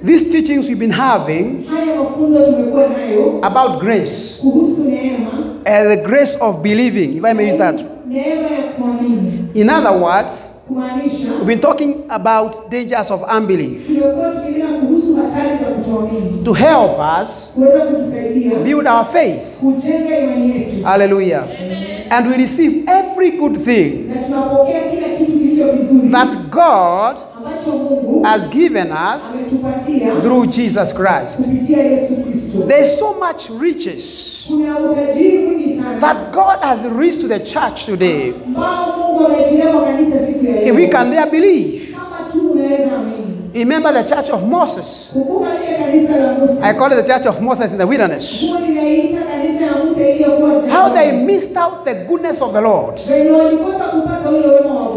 these teachings we've been having about grace, the grace of believing, if I may use that. In other words, we've been talking about dangers of unbelief to help us build our faith. Hallelujah. And we receive every good thing that God has given us through Jesus Christ. There's so much riches that God has released to the church today. If we can dare believe. Remember the church of Moses. I call it the church of Moses in the wilderness. How they missed out the goodness of the Lord.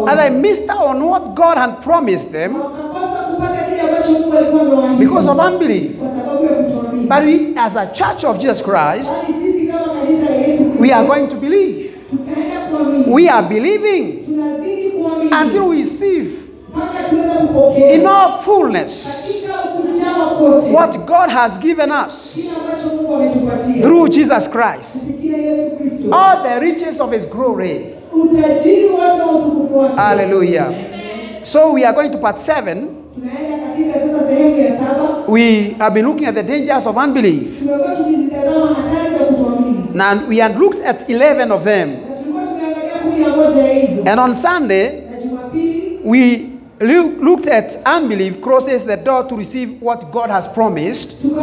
And they missed out on what God had promised them because of unbelief. But we, as a church of Jesus Christ, we are going to believe. We are believing until we receive in our fullness what God has given us through Jesus Christ. All the riches of His glory. Hallelujah. So we are going to part 7. We have been looking at the dangers of unbelief. Now we had looked at 11 of them. And on Sunday, we looked at unbelief crosses the door to receive what God has promised. And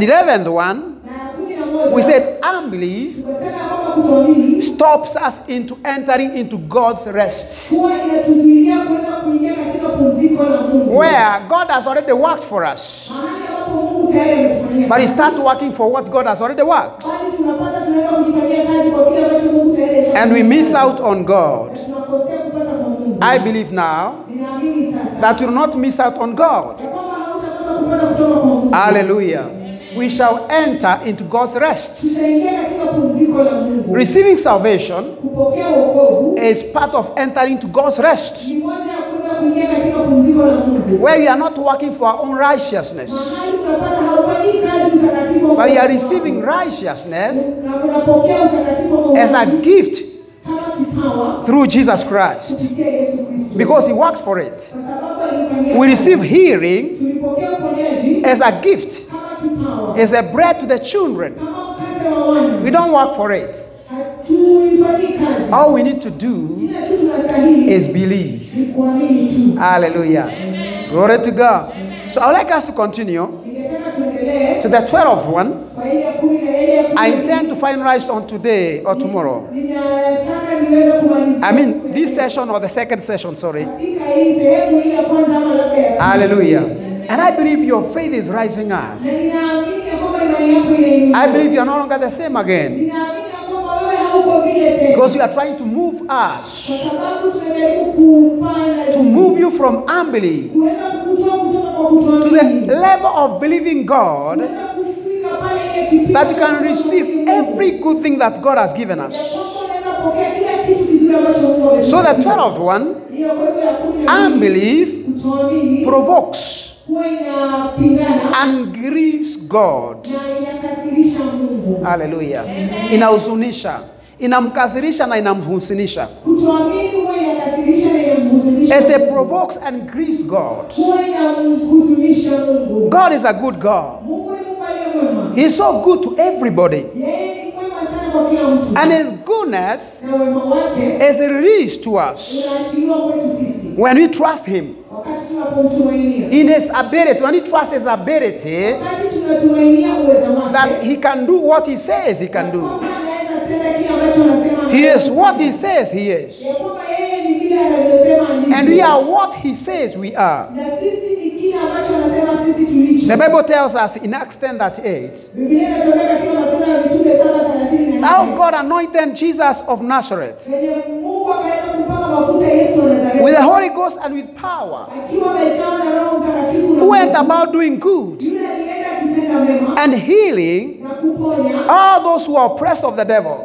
the 11th one, we said unbelief stops us into entering into God's rest, where God has already worked for us, but He starts working for what God has already worked, and we miss out on God. I believe now that we will not miss out on God. Hallelujah. We shall enter into God's rest. Receiving salvation is part of entering into God's rest, where we are not working for our own righteousness, but we are receiving righteousness as a gift through Jesus Christ, because He worked for it. We receive hearing as a gift, as a bread to the children. We don't work for it. All we need to do is believe. Hallelujah. Glory to God. So I would like us to continue to the 12th one. I intend to finalize on today or tomorrow. I mean this session or the second session, sorry. Hallelujah. And I believe your faith is rising up. I believe you are no longer the same again, because you are trying to move us, to move you from unbelief to the level of believing God, that you can receive every good thing that God has given us. So the 12th one, unbelief provokes and grieves God. Hallelujah. Inahuzunisha, inamkasirisha na inamhuzunisha. It provokes and grieves God. God is a good God. He is so good to everybody, and His goodness is released to us when we trust Him in His ability. When we trust His ability that He can do what He says He can do. He is what He says He is, and we are what He says we are. The Bible tells us in Acts 10:38 how God anointed Jesus of Nazareth with the Holy Ghost and with power, who went about doing good and healing all those who are oppressed of the devil,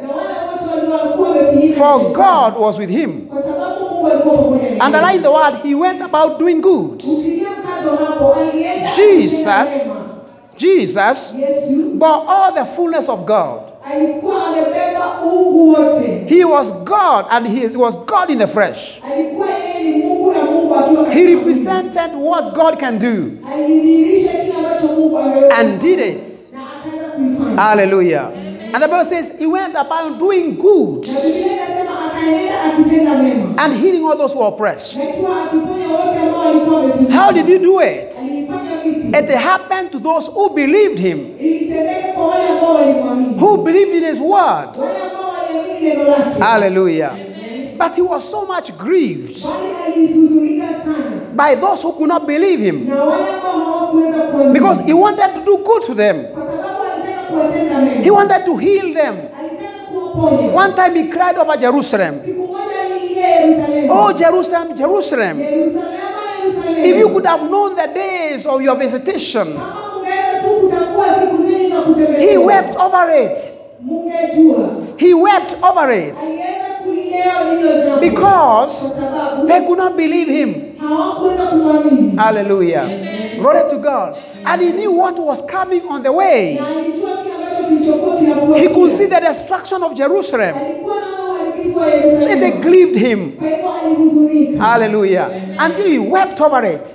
for God was with Him. Underline the word, he went about doing good. Jesus bore all the fullness of God. He was God, and he was God in the flesh. He represented what God can do and did it. Hallelujah. And the Bible says he went about doing good and healing all those who are oppressed. How did he do it? It happened to those who believed him, who believed in his word. Hallelujah. But he was so much grieved by those who could not believe him, because he wanted to do good to them. He wanted to heal them. One time he cried over Jerusalem. Oh, Jerusalem, Jerusalem, if you could have known the days of your visitation. He wept over it. He wept over it because they could not believe him. Hallelujah. Glory to God. And he knew what was coming on the way. He could see the destruction of Jerusalem. So it grieved him. Hallelujah. Until he wept over it.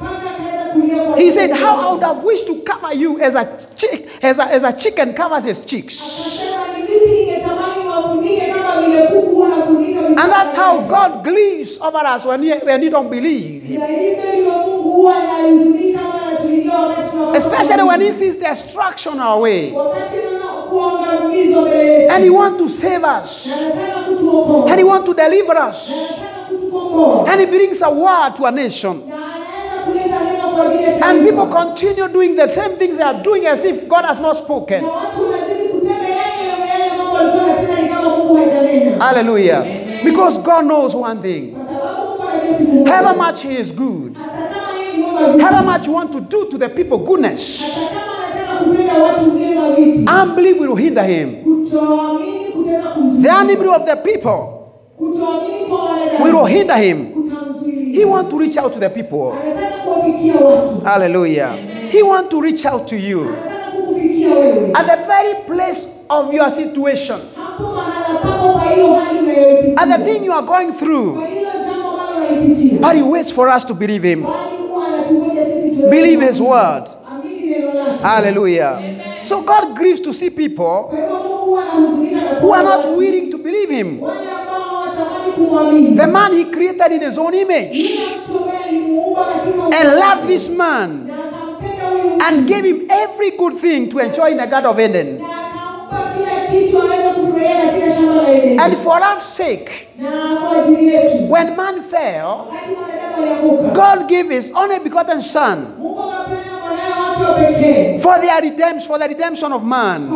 He said, how I would have wished to cover you as a chicken covers his chicks. And that's how God grieves over us when you don't believe him. Especially when he sees destruction our way. And he wants to save us. And he wants to deliver us. And he brings a word to a nation. And people continue doing the same things they are doing as if God has not spoken. Hallelujah. Because God knows one thing. However much he is good, however much you want to do to the people goodness, unbelief will hinder him. The unbelief of the people will hinder him. He wants to reach out to the people. Hallelujah. He wants to reach out to you at the very place of your situation, at the thing you are going through. But he waits for us to believe him. Believe his word. Hallelujah. So God grieves to see people who are not willing to believe him. The man he created in his own image, and loved this man and gave him every good thing to enjoy in the Garden of Eden. And for our sake, when man fell, God gave his only begotten Son for the redemption of man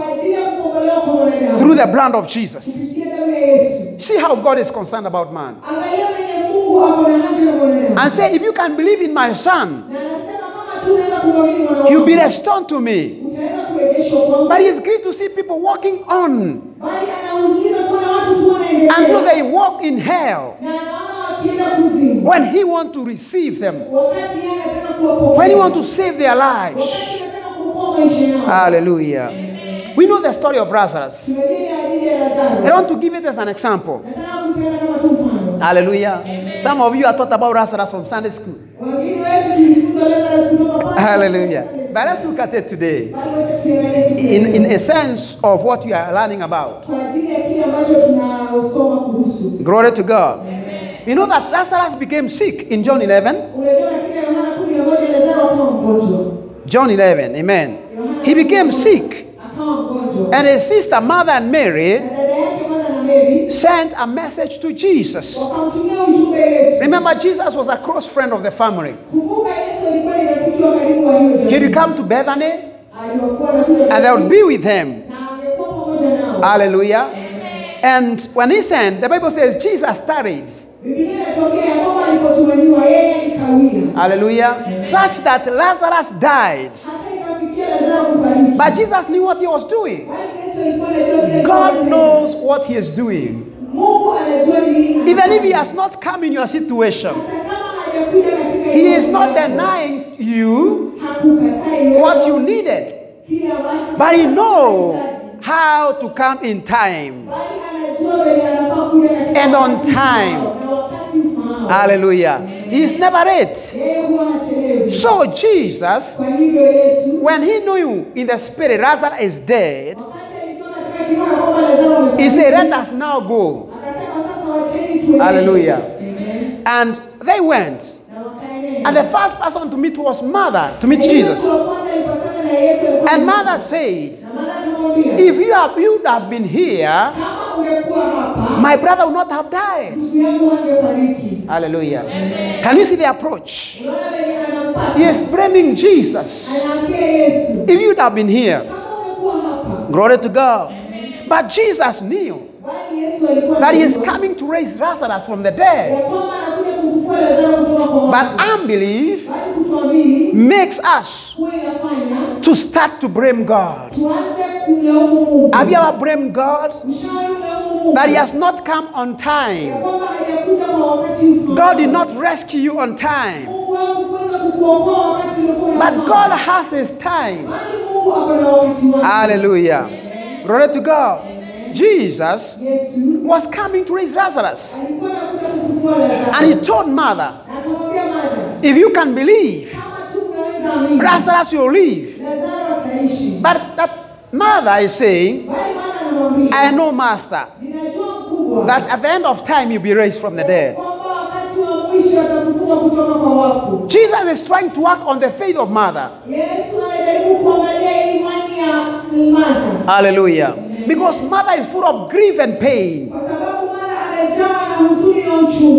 through the blood of Jesus. See how God is concerned about man. And say, if you can believe in my Son, you'll be restored to me. But he is grieved to see people walking on until they walk in hell, when he wants to receive them, when he wants to save their lives. Hallelujah. We know the story of Lazarus. I want to give it as an example. Hallelujah. Some of you have taught about Lazarus from Sunday school. Hallelujah. But let's look at it today in a sense of what we are learning about. Glory to God. You know that Lazarus became sick in John 11? John 11, amen. He became sick. And his sister, Martha and Mary, sent a message to Jesus. Remember, Jesus was a close friend of the family. He would come to Bethany and they would be with him. Hallelujah. And when he sent, the Bible says Jesus tarried. Hallelujah. Such that Lazarus died. But Jesus knew what he was doing. God knows what he is doing. Even if he has not come in your situation, He is not denying you what you needed, but he knows how to come in time and on time. Hallelujah. He is never late. So Jesus, when he knew you in the spirit, Lazarus is dead, he said, let us now go. Hallelujah. And they went. And the first person to meet was Mother, to meet Jesus. And Mother said, if you would have been here, my brother would not have died. Hallelujah. Can you see the approach? He is blaming Jesus. If you would have been here, glory to God. But Jesus knew that he is coming to raise Lazarus from the dead. But unbelief makes us to start to blame God. Have you ever blamed God that he has not come on time? God did not rescue you on time. But God has his time. Hallelujah. Glory to God. Jesus was coming to raise Lazarus. And he told Mother, if you can believe, Lazarus will live. But that Mother is saying, I know, Master, that at the end of time you'll be raised from the dead. Jesus is trying to work on the faith of Mother. Hallelujah. Because Mother is full of grief and pain.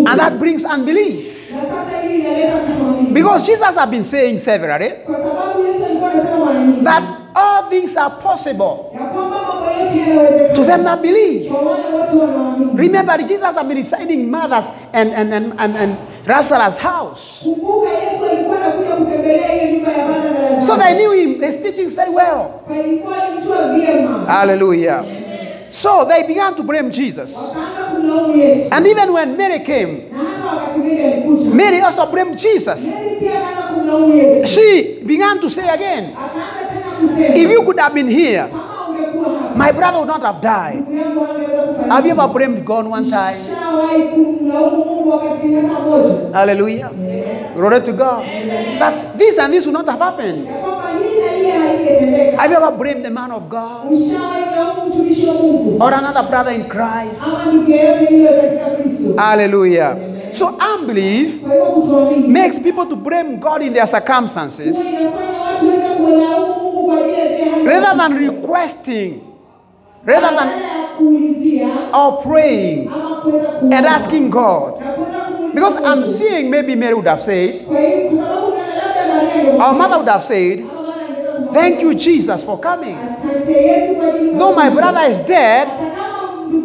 And that brings unbelief. Because Jesus has been saying severally that all things are possible to them that believe. Remember, Jesus has been residing Mother's and Lazarus' house. So they knew him, his teachings very well. Hallelujah. So they began to blame Jesus. And even when Mary came, Mary also blamed Jesus. She began to say again, if you could have been here, my brother would not have died. Have you ever blamed God one time? Hallelujah. Glory to God. That this and this would not have happened. Have you ever blamed the man of God? Or another brother in Christ? Hallelujah. So unbelief makes people to blame God in their circumstances rather than requesting, rather than or praying and asking God. Because I'm seeing maybe Mary would have said, our mother would have said, thank you, Jesus, for coming. Though my brother is dead,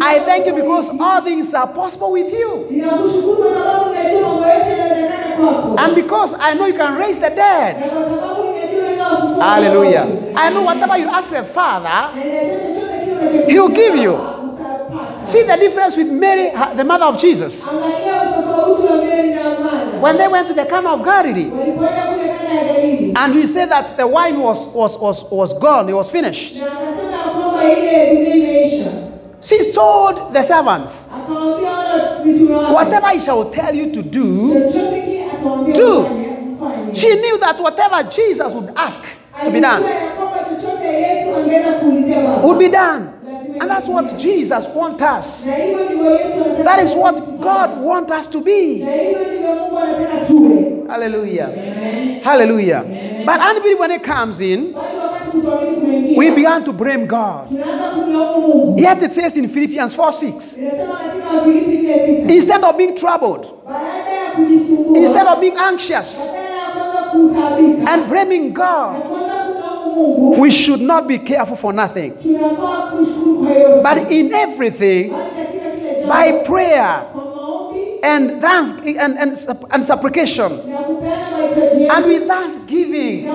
I thank you because all things are possible with you. And because I know you can raise the dead. Hallelujah. I know whatever you ask the Father, He'll give you. See the difference with Mary, the mother of Jesus. When they went to the Cana of Galilee, and we said that the wine was gone, it was finished. She told the servants, whatever I shall tell you to do, do. She knew that whatever Jesus would ask to be done would be done. And that's what Jesus wants us. That is what God wants us to be. Hallelujah. Hallelujah. But unbelief, when it comes in, we began to blame God. Yet it says in Philippians 4:6, instead of being troubled, instead of being anxious and blaming God, we should not be careful for nothing, but in everything, by prayer and supplication, and with thanksgiving,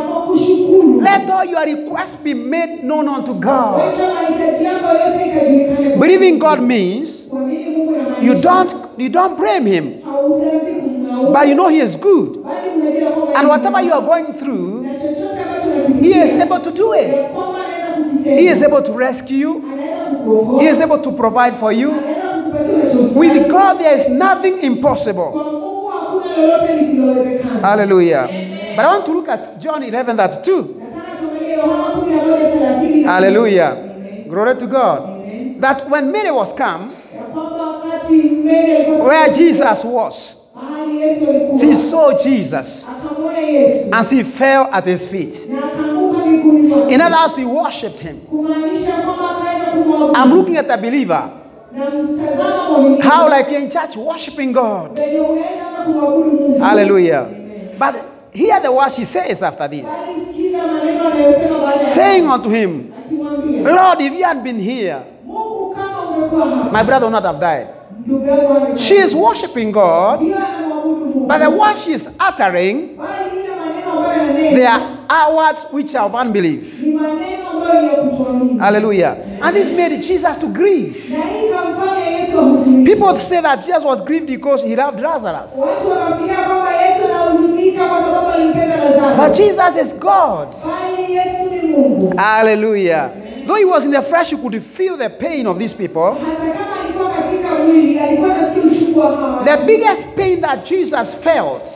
let all your requests be made known unto God. Believing God means you don't blame Him. but you know he is good. And whatever you are going through, he is able to do it. He is able to rescue you. He is able to provide for you. With God, there is nothing impossible. Hallelujah. But I want to look at John 11:32. Hallelujah. Glory to God. That when Mary was come, where Jesus was, she saw Jesus and she fell at his feet. In other words, she worshipped him. I'm looking at a believer. How like you're in church worshiping God. Hallelujah. But hear the word she says after this. Saying unto him, Lord, if you had been here, my brother would not have died. She is worshiping God, but the words she is uttering, they are words which are of unbelief. Hallelujah. And this made Jesus to grieve. People say that Jesus was grieved because he loved Lazarus. But Jesus is God. Hallelujah. Though he was in the flesh, you could feel the pain of these people. The biggest pain that Jesus felt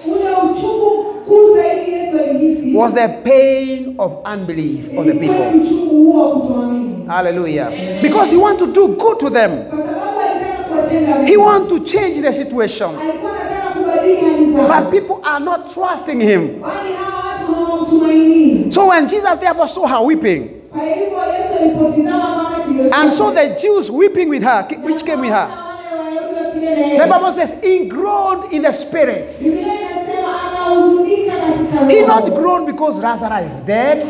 was the pain of unbelief of the people. Hallelujah. Because he wanted to do good to them. He wanted to change the situation. But people are not trusting him. So when Jesus therefore saw her weeping, and so the Jews weeping with her, which came with her, the Bible says, he groaned in the spirit. He not groaned because Lazarus is dead.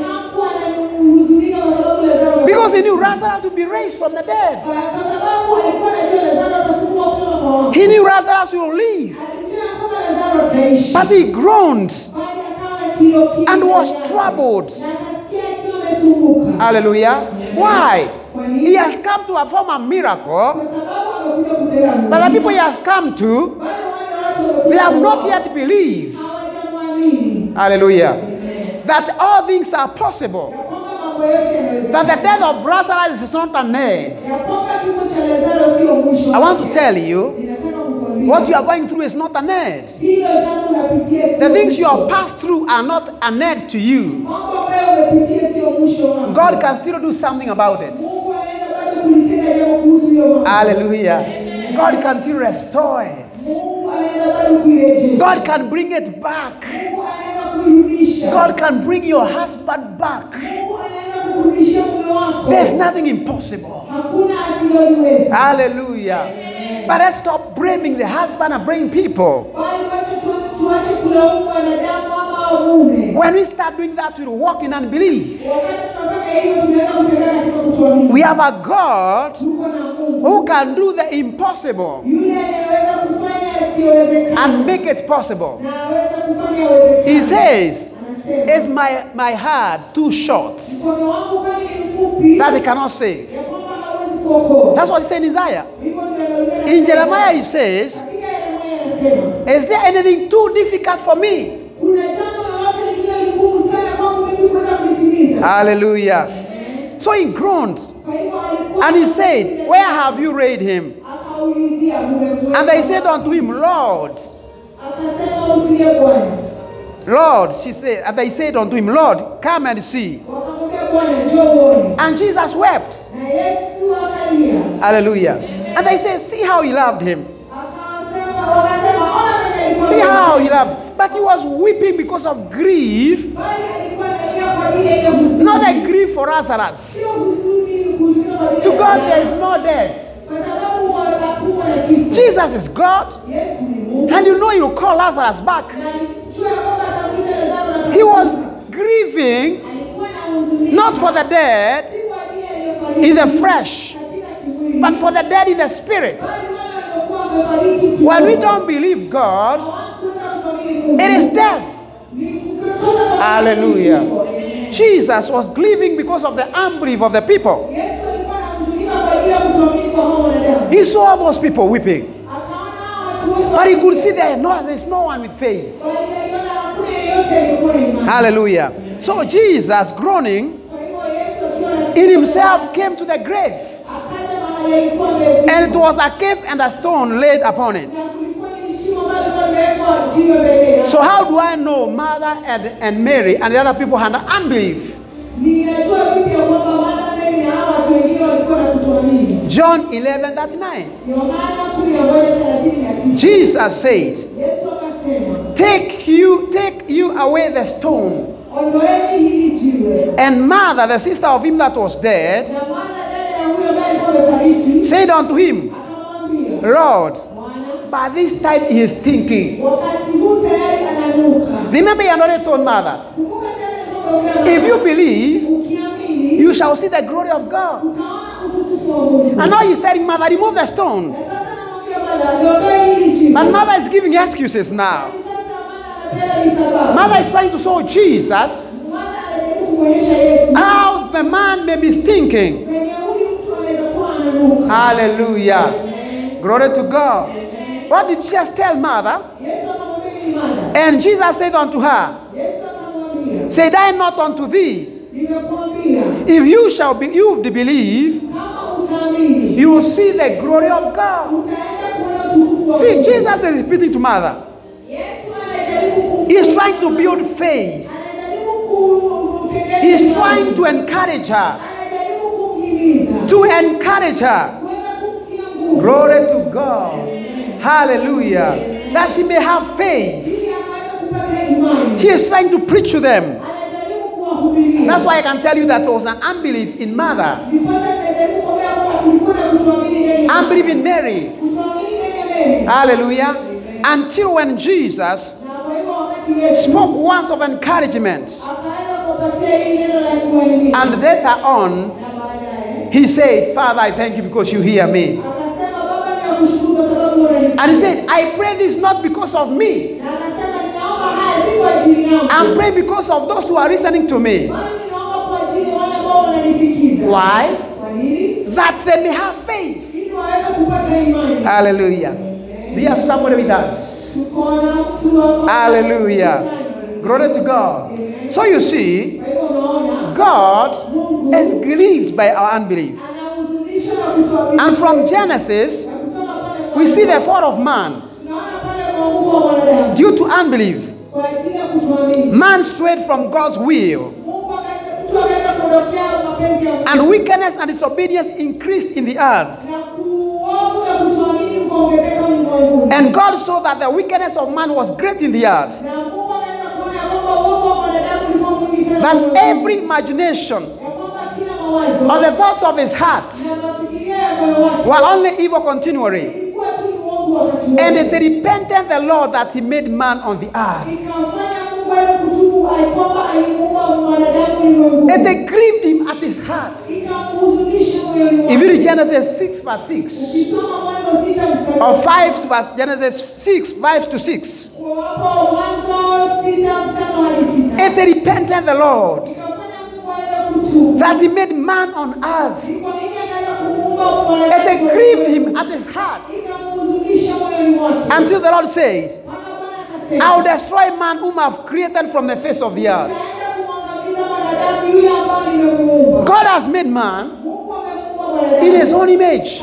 Because he knew Lazarus would be raised from the dead. He knew Lazarus will live. But he groaned and was troubled. Hallelujah. Why? He has come to perform a miracle, but the people he has come to, they have not yet believed. Hallelujah. That all things are possible. That the death of Lazarus is not an end. I want to tell you, what you are going through is not an end. The things you have passed through are not an end to you. God can still do something about it. Hallelujah. God can still restore it. God can bring it back. God can bring your husband back. There's nothing impossible. Hallelujah. But let's stop blaming the husband and blaming people. When we start doing that, we will walk in unbelief. We have a God who can do the impossible and make it possible. He says, is my heart too short that it cannot save? That's what he said in Isaiah. In Jeremiah he says, is there anything too difficult for me? Hallelujah. So he groaned and he said, where have you laid him? And they said unto him, Lord, she said, and they said unto him, Lord, come and see. And Jesus wept. Hallelujah. And they said, see how he loved him. See how he loved. But he was weeping because of grief. Not a grief for Lazarus. To God there is no death. Jesus is God. And you know you call Lazarus back. He was grieving not for the dead in the flesh, but for the dead in the spirit. When we don't believe God, it is death. Hallelujah. Jesus was grieving because of the unbelief of the people. He saw those people weeping. But he could see there's no one with faith. Hallelujah. So Jesus, groaning in himself, came to the grave. And it was a cave and a stone laid upon it. So how do I know Martha and Mary and the other people had unbelief? John 11:39. Jesus said, Take you away the stone. And Martha, the sister of him that was dead, said unto him, Lord, by this time he is thinking. Remember, you are not told Martha, if you believe, you shall see the glory of God. And now he's telling Mother, remove the stone. But Mother is giving excuses now. Mother is trying to show Jesus how the man may be stinking. Hallelujah. Glory to God. What did Jesus tell Mother? And Jesus said unto her, Said I not unto thee, if you shall be, you believe, you will see the glory of God. See, Jesus is speaking to Mother. He's trying to build faith. He's trying to encourage her. To encourage her. Glory to God. Hallelujah. That she may have faith. She is trying to preach to them. That's why I can tell you that there was an unbelief in Mother. Unbelief in Mary. Hallelujah. Until when Jesus spoke words of encouragement. And later on, he said, Father, I thank you because you hear me. And he said, I pray this not because of me. I'm praying because of those who are listening to me. Why? That they may have faith. Hallelujah. We have somebody with us. Hallelujah. Glory to God. So you see, God is grieved by our unbelief. And from Genesis, we see the fall of man due to unbelief. Man strayed from God's will. And wickedness and disobedience increased in the earth. And God saw that the wickedness of man was great in the earth. That every imagination or the thoughts of his heart were only evil continually. And it repented the Lord that he made man on the earth. It grieved him at his heart. If you read Genesis 6 verse 6 or 5 to verse Genesis 6 5 to 6, it repented the Lord that he made man on earth. It grieved him at his heart until the Lord said, I will destroy man whom I have created from the face of the earth. God has made man in his own image.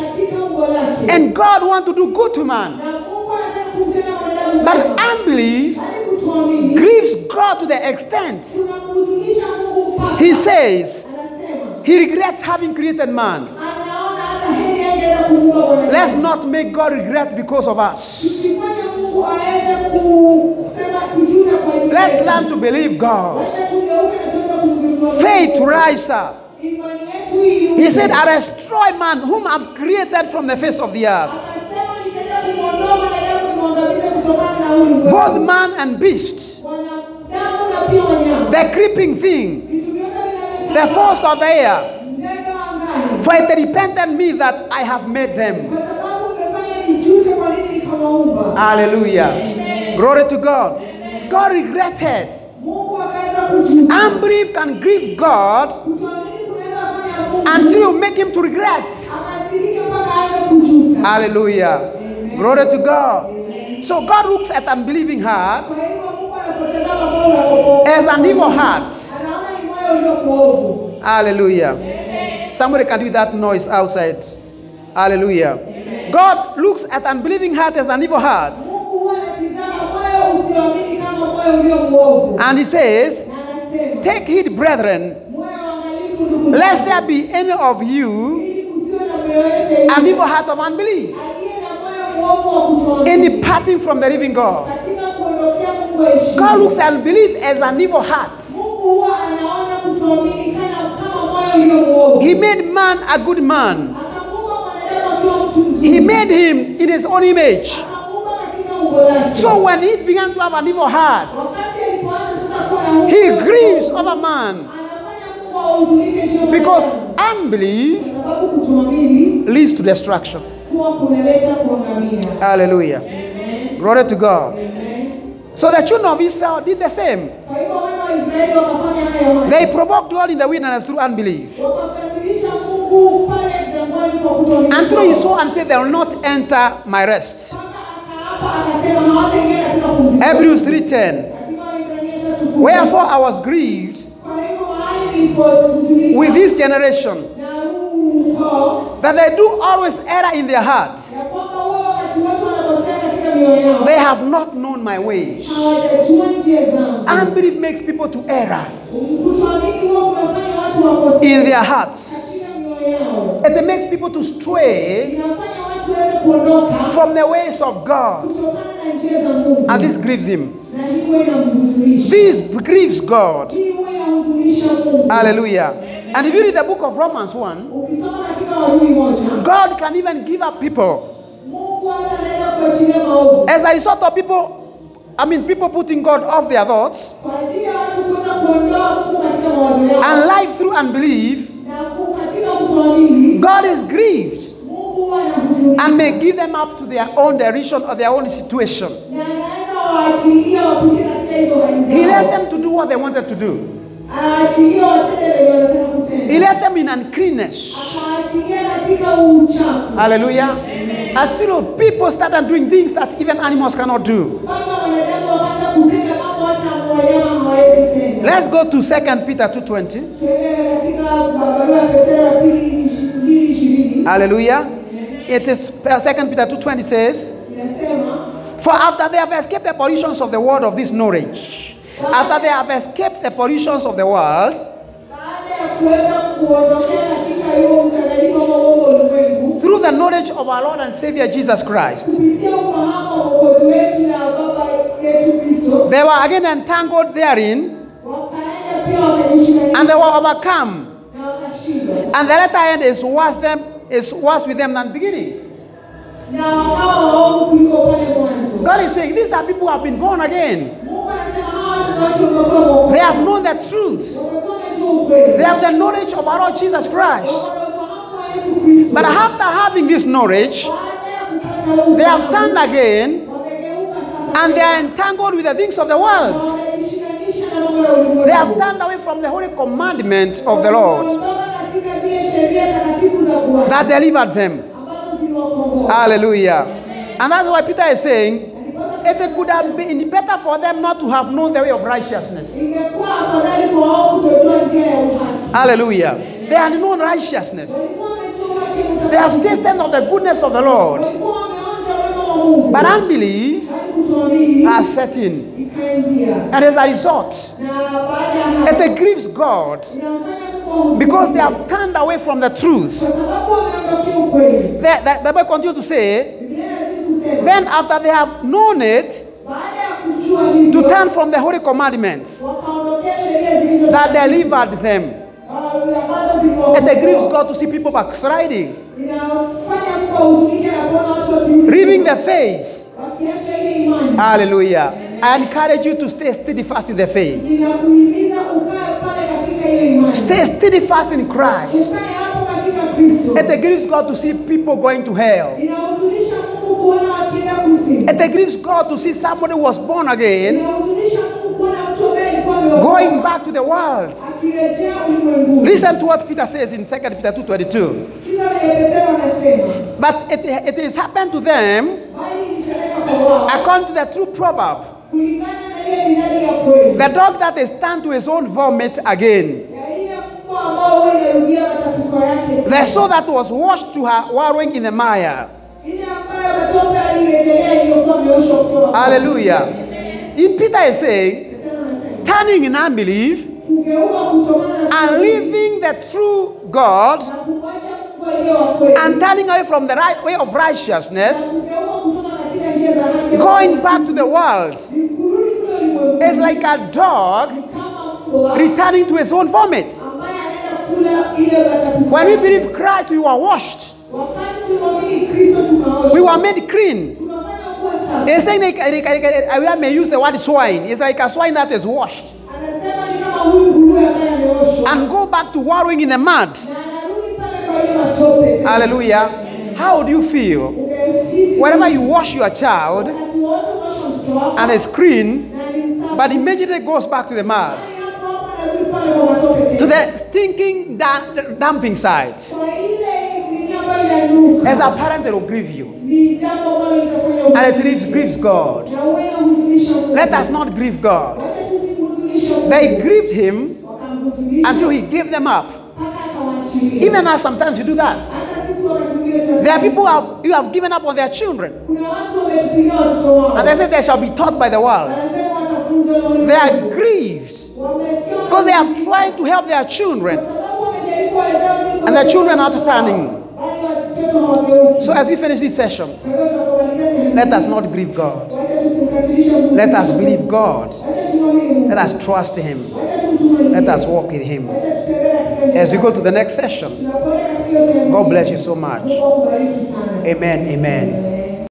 And God wants to do good to man. But unbelief grieves God to the extent he says he regrets having created man. Let's not make God regret because of us. Let's learn to believe God. Faith rise up. He said, I destroy man whom I've created from the face of the earth. Both man and beast. The creeping thing. The force of the air. For it repented me that I have made them. Hallelujah. Glory to God. God regretted. Unbelief can grieve God until you make him to regret. Hallelujah. Glory to God. So God looks at unbelieving heart as an evil heart. Hallelujah. Somebody can do that noise outside. Hallelujah. God looks at unbelieving heart as an evil heart. And he says, take heed, brethren, lest there be any of you an evil heart of unbelief, in departing from the living God. God looks at unbelief as an evil heart. He made man a good man. He made him in his own image. So when he began to have an evil heart, he grieves over man. Because unbelief leads to destruction. Hallelujah. Glory to God. So the children of Israel did the same. They provoked God in the wilderness through unbelief. And through his soul and said, they will not enter my rest. Hebrews 3:10. Wherefore I was grieved with this generation, that they do always err in their hearts. They have not known my ways. Unbelief makes people to err in their hearts. It makes people to stray from the ways of God. And this grieves him. This grieves God. Hallelujah. And if you read the book of Romans 1, God can even give up people. As I saw to people, people putting God off their thoughts and life through unbelief, God is grieved and may give them up to their own direction or their own situation. He left them to do what they wanted to do. He left them in uncleanness. Hallelujah. Until people started doing things that even animals cannot do. Let's go to 2 Peter 2:20. Hallelujah. It is 2 Peter 2:20 says, for after they have escaped the pollutions of the world of this knowledge, after they have escaped the pollutions of the world, through the knowledge of our Lord and Savior Jesus Christ, they were again entangled therein, and they were overcome. And the latter end is worse with them than the beginning. God is saying, these are people who have been born again. They have known the truth. They have the knowledge of our Lord Jesus Christ. But after having this knowledge, they have turned again and they are entangled with the things of the world. They have turned away from the holy commandment of the Lord that delivered them. Hallelujah. And that's why Peter is saying, it could have been better for them not to have known the way of righteousness. Hallelujah. They had known righteousness. They have tasted of the goodness of the Lord. But unbelief has set in. And as a result, it grieves God because they have turned away from the truth. The Bible continues to say, then after they have known it, to turn from the holy commandments that delivered them. It grieves God to see people backsliding, leaving the faith. Hallelujah. I encourage you to stay steadfast in the faith. Stay steadfast in Christ. It grieves God to see people going to hell. It grieves God to see somebody who was born again going back to the world. Listen to what Peter says in 2 Peter 2:22. But it has happened to them according to the true proverb, the dog that is turned to his own vomit again, the soul that was washed to her wallowing in the mire. Hallelujah. In Peter is saying, turning in unbelief and leaving the true God and turning away from the right way of righteousness, going back to the world, is like a dog returning to his own vomit. When we believe Christ, we were washed. We were made clean. It's saying I may use the word swine. It's like a swine that is washed and go back to wallowing in the mud. Hallelujah. How do you feel whenever you wash your child and it's clean, but immediately goes back to the mud, to the stinking dumping site? As a parent, it will grieve you, and it grieves God. Let us not grieve God. They grieved him until he gave them up. Even as sometimes you do that. There are people who have given up on their children, and they say they shall be taught by the world. They are grieved because they have tried to help their children, and their children are not turning. So as we finish this session, let us not grieve God. Let us believe God. Let us trust him. Let us walk with him. As we go to the next session, God bless you so much. Amen. Amen.